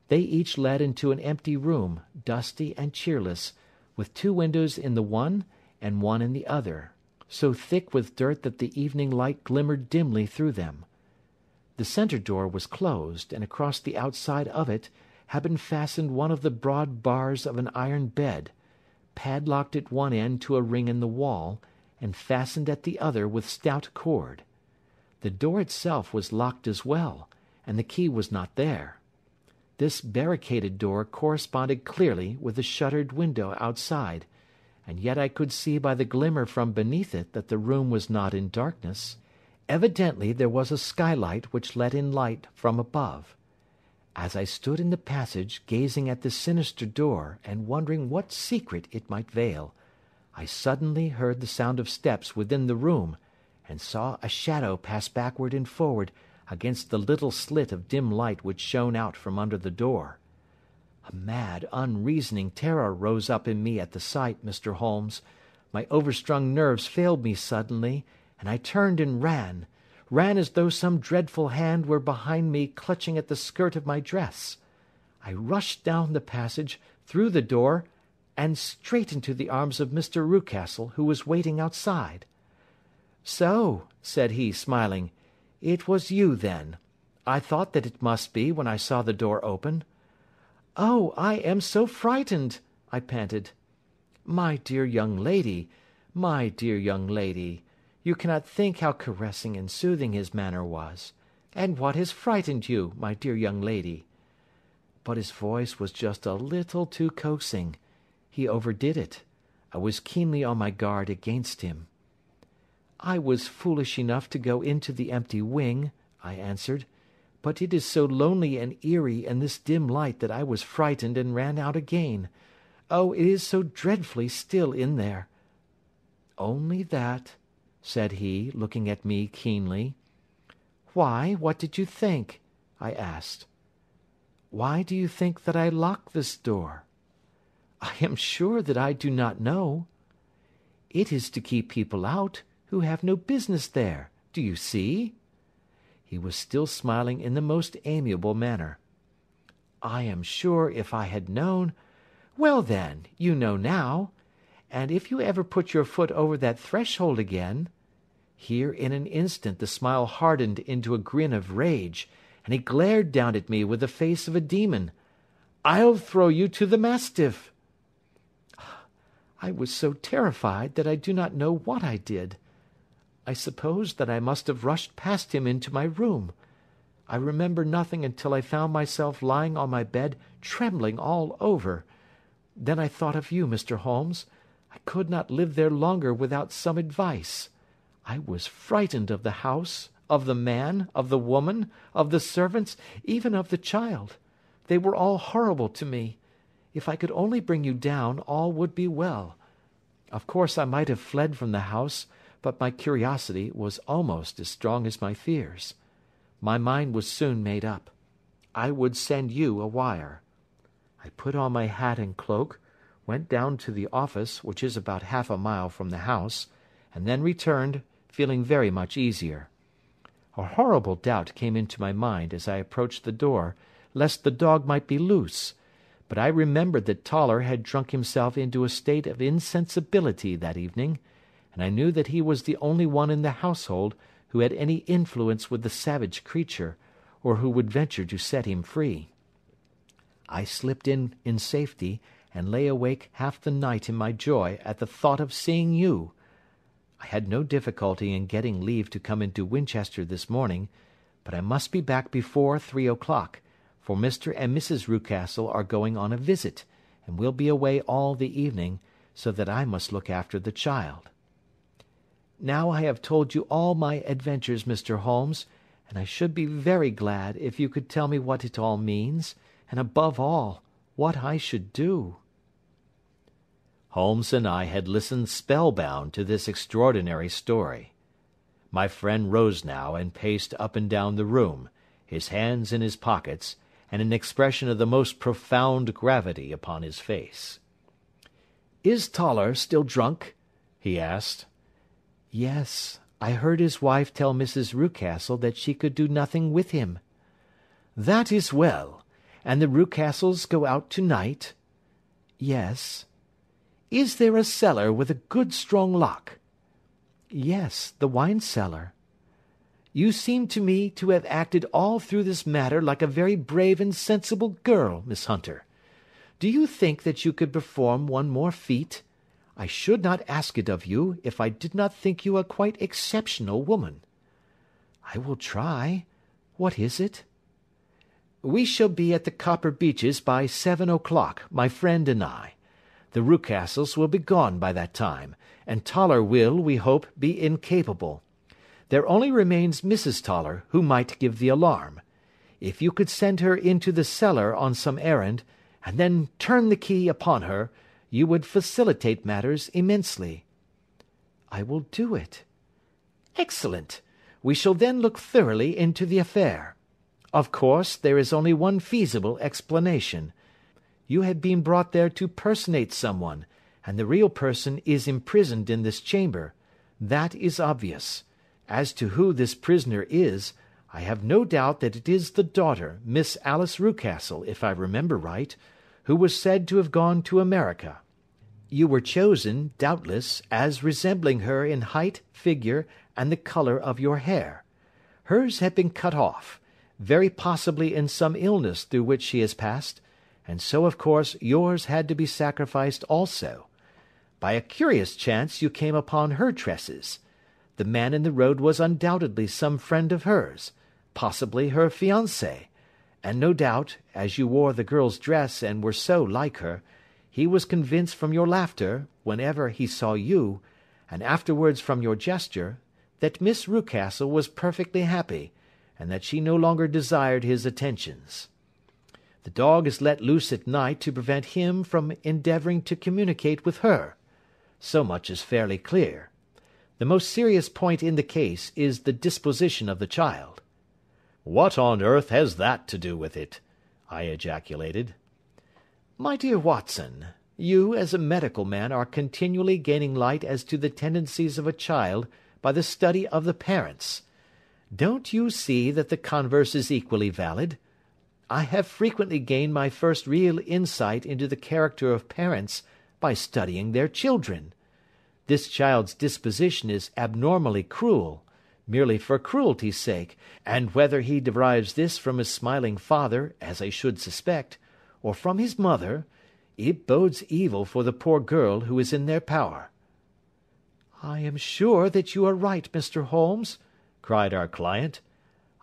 Speaker 2: They each led into an empty room, dusty and cheerless, with 2 windows in the one and one in the other, so thick with dirt that the evening light glimmered dimly through them. The centre door was closed, and across the outside of it had been fastened one of the broad bars of an iron bed, padlocked at one end to a ring in the wall, and fastened at the other with stout cord. The door itself was locked as well, and the key was not there. This barricaded door corresponded clearly with the shuttered window outside, and yet I could see by the glimmer from beneath it that the room was not in darkness. Evidently there was a skylight which let in light from above. As I stood in the passage gazing at the sinister door and wondering what secret it might veil, I suddenly heard the sound of steps within the room, and saw a shadow pass backward and forward against the little slit of dim light which shone out from under the door. A mad, unreasoning terror rose up in me at the sight, Mr. Holmes. My overstrung nerves failed me suddenly, and I turned and ran as though some dreadful hand were behind me clutching at the skirt of my dress. I rushed down the passage, through the door, and straight into the arms of Mr. Rucastle, who was waiting outside. "So," said he, smiling, "it was you, then. I thought that it must be, when I saw the door open." "Oh, I am so frightened!" I panted. My dear young lady, you cannot think how caressing and soothing his manner was. And what has frightened you, my dear young lady?" But his voice was just a little too coaxing. He overdid it. I was keenly on my guard against him. "I was foolish enough to go into the empty wing," I answered, "but it is so lonely and eerie in this dim light that I was frightened and ran out again. Oh, it is so dreadfully still in there." "Only that?" said he, looking at me keenly. "Why, what did you think?" I asked. "Why do you think that I locked this door?" "I am sure that I do not know." "It is to keep people out who have no business there. Do you see?" He was still smiling in the most amiable manner. "I am sure if I had known—" "Well, then, you know now. And if you ever put your foot over that threshold again—" Here in an instant the smile hardened into a grin of rage, and he glared down at me with the face of a demon. "I'll throw you to the mastiff." I was so terrified that I do not know what I did. I suppose that I must have rushed past him into my room. I remember nothing until I found myself lying on my bed, trembling all over. Then I thought of you, Mr. Holmes. I could not live there longer without some advice. I was frightened of the house, of the man, of the woman, of the servants, even of the child. They were all horrible to me. If I could only bring you down, all would be well. Of course I might have fled from the house, but my curiosity was almost as strong as my fears. My mind was soon made up. I would send you a wire. I put on my hat and cloak, went down to the office, which is about half a mile from the house, and then returned, feeling very much easier. A horrible doubt came into my mind as I approached the door, lest the dog might be loose, but I remembered that Toller had drunk himself into a state of insensibility that evening, and I knew that he was the only one in the household who had any influence with the savage creature, or who would venture to set him free. I slipped in safety, and lay awake half the night in my joy at the thought of seeing you. I had no difficulty in getting leave to come into Winchester this morning, but I must be back before 3 o'clock, for Mr. and Mrs. Rucastle are going on a visit, and will be away all the evening, so that I must look after the child. Now I have told you all my adventures, Mr. Holmes, and I should be very glad if you could tell me what it all means, and above all, what I should do."
Speaker 1: Holmes and I had listened spellbound to this extraordinary story. My friend rose now and paced up and down the room, his hands in his pockets, and an expression of the most profound gravity upon his face.
Speaker 2: "Is Toller still drunk?"
Speaker 1: he asked.
Speaker 2: "Yes, I heard his wife tell Mrs. Rucastle that she could do nothing with him." "That is well. And the Rucastles go out to-night?" "Yes." "Is there a cellar with a good strong lock?" "Yes, the wine-cellar." "You seem to me to have acted all through this matter like a very brave and sensible girl, Miss Hunter. Do you think that you could perform one more feat? I should not ask it of you if I did not think you a quite exceptional woman." "I will try. What is it?" "We shall be at the Copper Beeches by 7 o'clock, my friend and I. The Rucastles will be gone by that time, and Toller will, we hope, be incapable. There only remains Mrs. Toller, who might give the alarm. If you could send her into the cellar on some errand, and then turn the key upon her, you would facilitate matters immensely." "I will do it." "Excellent. We shall then look thoroughly into the affair. Of course, there is only one feasible explanation. You have been brought there to personate someone, and the real person is imprisoned in this chamber. That is obvious. As to who this prisoner is, I have no doubt that it is the daughter, Miss Alice Rucastle, if I remember right, who was said to have gone to America. You were chosen, doubtless, as resembling her in height, figure, and the colour of your hair. Hers had been cut off, very possibly in some illness through which she has passed, and so of course yours had to be sacrificed also. By a curious chance you came upon her tresses. The man in the road was undoubtedly some friend of hers, possibly her fiancé, and no doubt, as you wore the girl's dress and were so like her, he was convinced from your laughter, whenever he saw you, and afterwards from your gesture, that Miss Rucastle was perfectly happy, and that she no longer desired his attentions. The dog is let loose at night to prevent him from endeavouring to communicate with her. So much is fairly clear. The most serious point in the case is the disposition of the child."
Speaker 1: "What on earth has that to do with it?" I ejaculated.
Speaker 2: "My dear Watson, you as a medical man are continually gaining light as to the tendencies of a child by the study of the parents. Don't you see that the converse is equally valid? I have frequently gained my first real insight into the character of parents by studying their children. This child's disposition is abnormally cruel, merely for cruelty's sake, and whether he derives this from his smiling father, as I should suspect, or from his mother, it bodes evil for the poor girl who is in their power." "I am sure that you are right, Mr. Holmes," cried our client.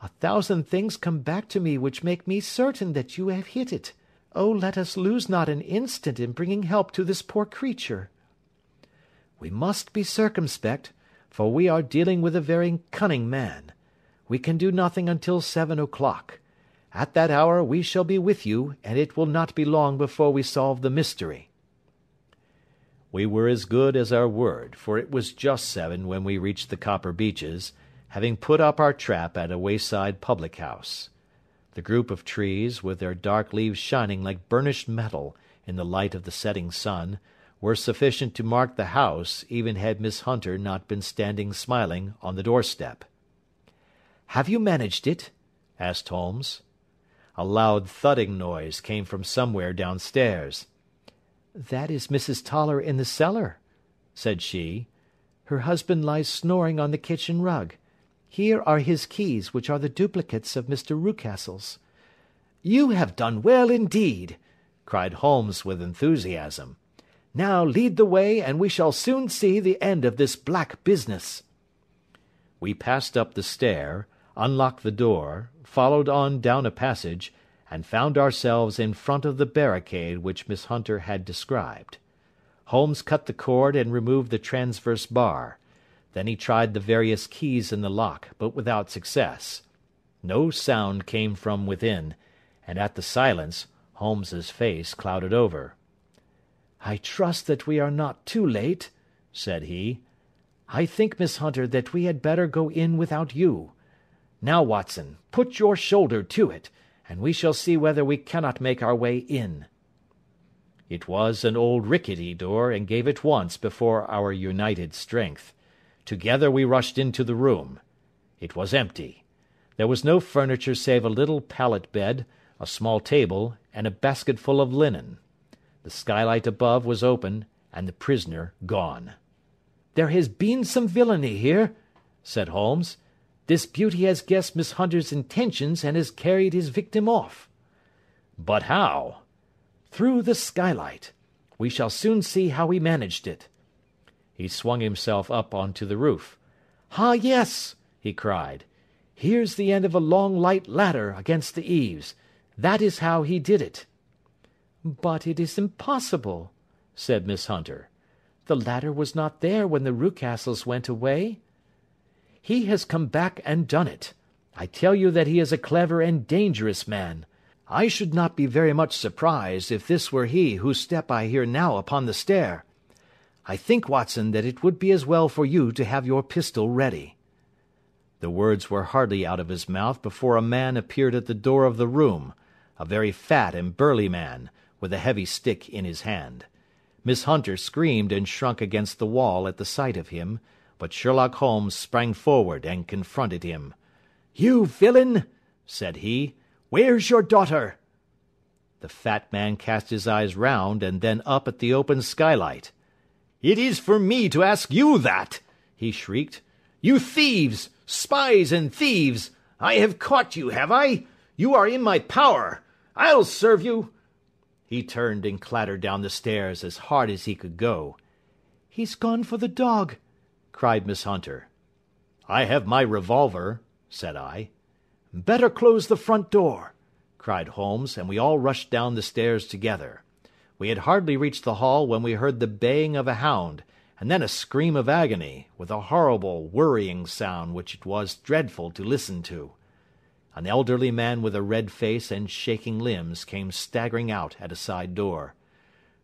Speaker 2: "A thousand things come back to me which make me certain that you have hit it. Oh, let us lose not an instant in bringing help to this poor creature." "We must be circumspect, for we are dealing with a very cunning man. We can do nothing until 7 o'clock. At that hour we shall be with you, and it will not be long before we solve the mystery."
Speaker 1: We were as good as our word, for it was just 7 when we reached the Copper Beeches, having put up our trap at a wayside public-house. The group of trees, with their dark leaves shining like burnished metal in the light of the setting sun, were sufficient to mark the house, even had Miss Hunter not been standing smiling on the doorstep. "Have you managed it?" asked Holmes. A loud thudding noise came from somewhere downstairs. "That is Mrs. Toller in the cellar," said she. "Her husband lies snoring on the kitchen rug. Here are his keys, which are the duplicates of Mr. Rucastle's." "You have done well indeed," cried Holmes with enthusiasm. "Now lead the way, and we shall soon see the end of this black business." We passed up the stair, unlocked the door, followed on down a passage, and found ourselves in front of the barricade which Miss Hunter had described. Holmes cut the cord and removed the transverse bar. Then he tried the various keys in the lock, but without success. No sound came from within, and at the silence Holmes's face clouded over. "I trust that we are not too late," said he. "I think, Miss Hunter, that we had better go in without you. Now, Watson, put your shoulder to it, and we shall see whether we cannot make our way in." It was an old rickety door, and gave at once before our united strength. Together we rushed into the room. It was empty. There was no furniture save a little pallet bed, a small table, and a basketful of linen. The skylight above was open, and the prisoner gone.
Speaker 2: "There has been some villainy here," said Holmes. "This beauty has guessed Miss Hunter's intentions and has carried his victim off."
Speaker 1: "But how?"
Speaker 2: "Through the skylight. We shall soon see how he managed it."
Speaker 1: He swung himself up onto the roof.
Speaker 2: "Ah, yes!" he cried. "Here's the end of a long light ladder against the eaves. That is how he did it." "But it is impossible," said Miss Hunter. "The ladder was not there when the Rucastles went away." "He has come back and done it. I tell you that he is a clever and dangerous man. I should not be very much surprised if this were he whose step I hear now upon the stair. I think, Watson, that it would be as well for you to have your pistol ready." The words were hardly out of his mouth before a man appeared at the door of the room, a very fat and burly man, with a heavy stick in his hand. Miss Hunter screamed and shrunk against the wall at the sight of him, but Sherlock Holmes sprang forward and confronted him. "You villain!" said he. "Where's your daughter?" The fat man cast his eyes round and then up at the open skylight. "It is for me to ask you that!" he shrieked. "You thieves! Spies and thieves! I have caught you, have I? You are in my power! I'll serve you!" He turned and clattered down the stairs as hard as he could go. "He's gone for the dog," cried Miss Hunter. "I have my revolver," said I. "Better close the front door," cried Holmes, and we all rushed down the stairs together. We had hardly reached the hall when we heard the baying of a hound, and then a scream of agony, with a horrible worrying sound which it was dreadful to listen to. An elderly man with a red face and shaking limbs came staggering out at a side door.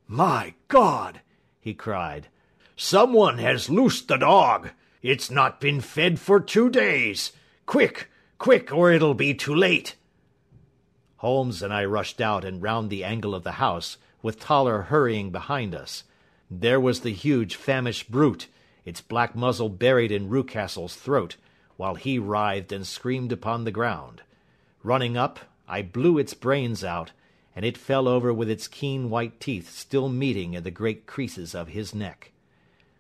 Speaker 2: "My God!" he cried. "Someone has loosed the dog. It's not been fed for 2 days. Quick, quick, or it'll be too late." Holmes and I rushed out and round the angle of the house, with Toller hurrying behind us. There was the huge famished brute, its black muzzle buried in Rucastle's throat, while he writhed and screamed upon the ground. Running up, I blew its brains out, and it fell over with its keen white teeth still meeting in the great creases of his neck.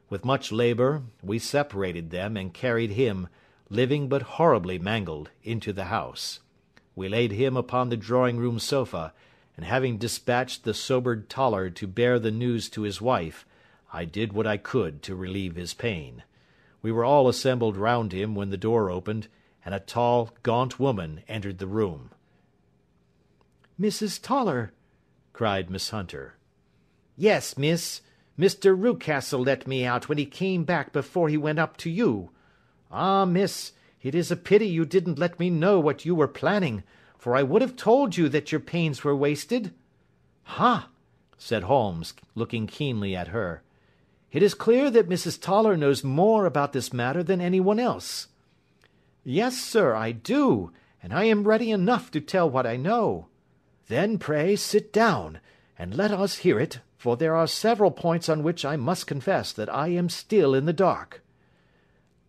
Speaker 2: With much labour, we separated them and carried him, living but horribly mangled, into the house. We laid him upon the drawing-room sofa, and having dispatched the sobered Toller to bear the news to his wife, I did what I could to relieve his pain. We were all assembled round him when the door opened, and a tall, gaunt woman entered the room. "Mrs. Toller!" cried Miss Hunter. "Yes, miss. Mr. Rucastle let me out when he came back before he went up to you. Ah, miss, it is a pity you didn't let me know what you were planning, for I would have told you that your pains were wasted." "Ha!" said Holmes, looking keenly at her. "It is clear that Mrs. Toller knows more about this matter than anyone else." "Yes, sir, I do, and I am ready enough to tell what I know." "Then pray sit down, and let us hear it, for there are several points on which I must confess that I am still in the dark."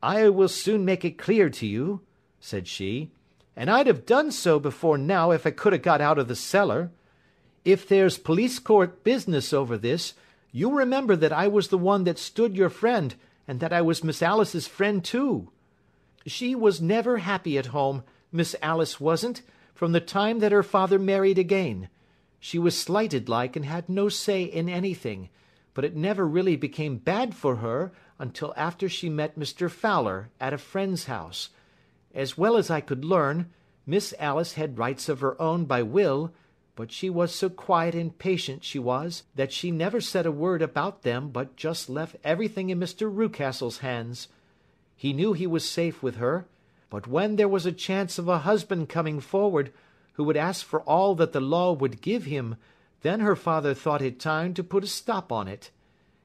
Speaker 2: "I will soon make it clear to you," said she, "and I'd have done so before now if I could have got out of the cellar. If there's police court business over this, you remember that I was the one that stood your friend, and that I was Miss Alice's friend too. She was never happy at home, Miss Alice wasn't, from the time that her father married again. She was slighted like and had no say in anything, but it never really became bad for her until after she met Mr. Fowler at a friend's house. As well as I could learn, Miss Alice had rights of her own by will, but she was so quiet and patient, she was, that she never said a word about them, but just left everything in Mr. Rucastle's hands. He knew he was safe with her, but when there was a chance of a husband coming forward, who would ask for all that the law would give him, then her father thought it time to put a stop on it.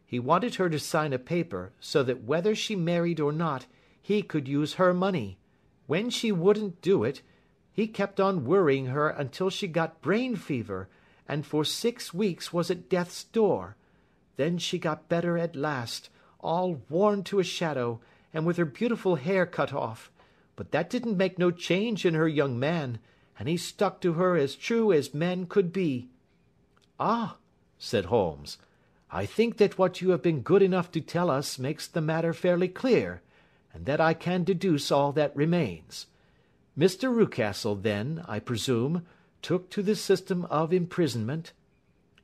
Speaker 2: He wanted her to sign a paper, so that whether she married or not, he could use her money. When she wouldn't do it, he kept on worrying her until she got brain fever, and for 6 weeks was at death's door. Then she got better at last, all worn to a shadow, and with her beautiful hair cut off, but that didn't make no change in her young man, and he stuck to her as true as men could be." "Ah," said Holmes, "I think that what you have been good enough to tell us makes the matter fairly clear, and that I can deduce all that remains. Mr. Rucastle, then, I presume, took to the system of imprisonment?"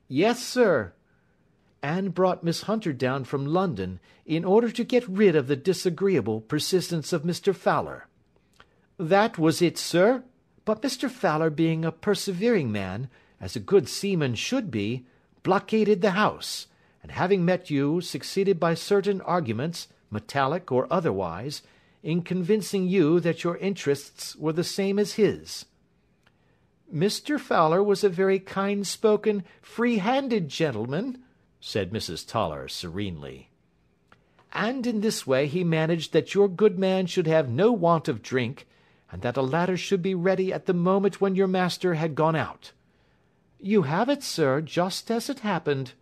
Speaker 2: "Yes, sir." "And brought Miss Hunter down from London in order to get rid of the disagreeable persistence of Mr. Fowler?" "That was it, sir. But Mr. Fowler, being a persevering man, as a good seaman should be, blockaded the house, and having met you, succeeded by certain arguments, metallic or otherwise, in convincing you that your interests were the same as his." "Mr. Fowler was a very kind-spoken, free-handed gentleman," said Mrs. Toller serenely. "And in this way he managed that your good man should have no want of drink, and that a ladder should be ready at the moment when your master had gone out. You have it, sir, just as it happened."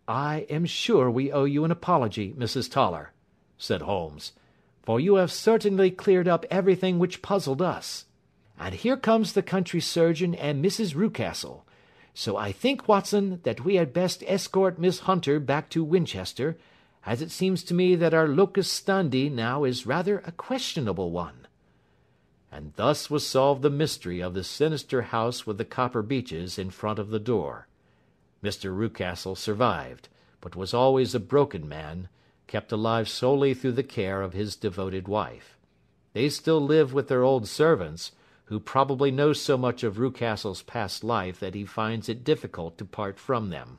Speaker 2: "I am sure we owe you an apology, Mrs. Toller," said Holmes, "for you have certainly cleared up everything which puzzled us. And here comes the country surgeon and Mrs. Rucastle, so I think, Watson, that we had best escort Miss Hunter back to Winchester, as it seems to me that our locus standi now is rather a questionable one." And thus was solved the mystery of the sinister house with the copper beeches in front of the door. Mr. Rucastle survived, but was always a broken man, kept alive solely through the care of his devoted wife. They still live with their old servants, who probably know so much of Rucastle's past life that he finds it difficult to part from them.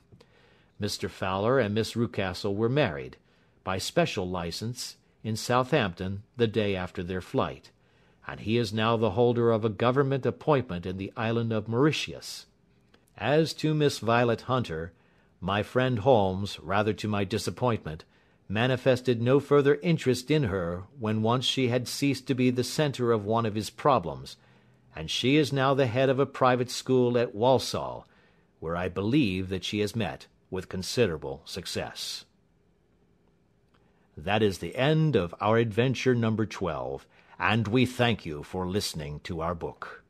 Speaker 2: Mr. Fowler and Miss Rucastle were married, by special licence, in Southampton the day after their flight, and he is now the holder of a government appointment in the island of Mauritius. As to Miss Violet Hunter, my friend Holmes, rather to my disappointment, manifested no further interest in her when once she had ceased to be the centre of one of his problems, and she is now the head of a private school at Walsall, where I believe that she has met with considerable success. That is the end of our adventure number 12, and we thank you for listening to our book.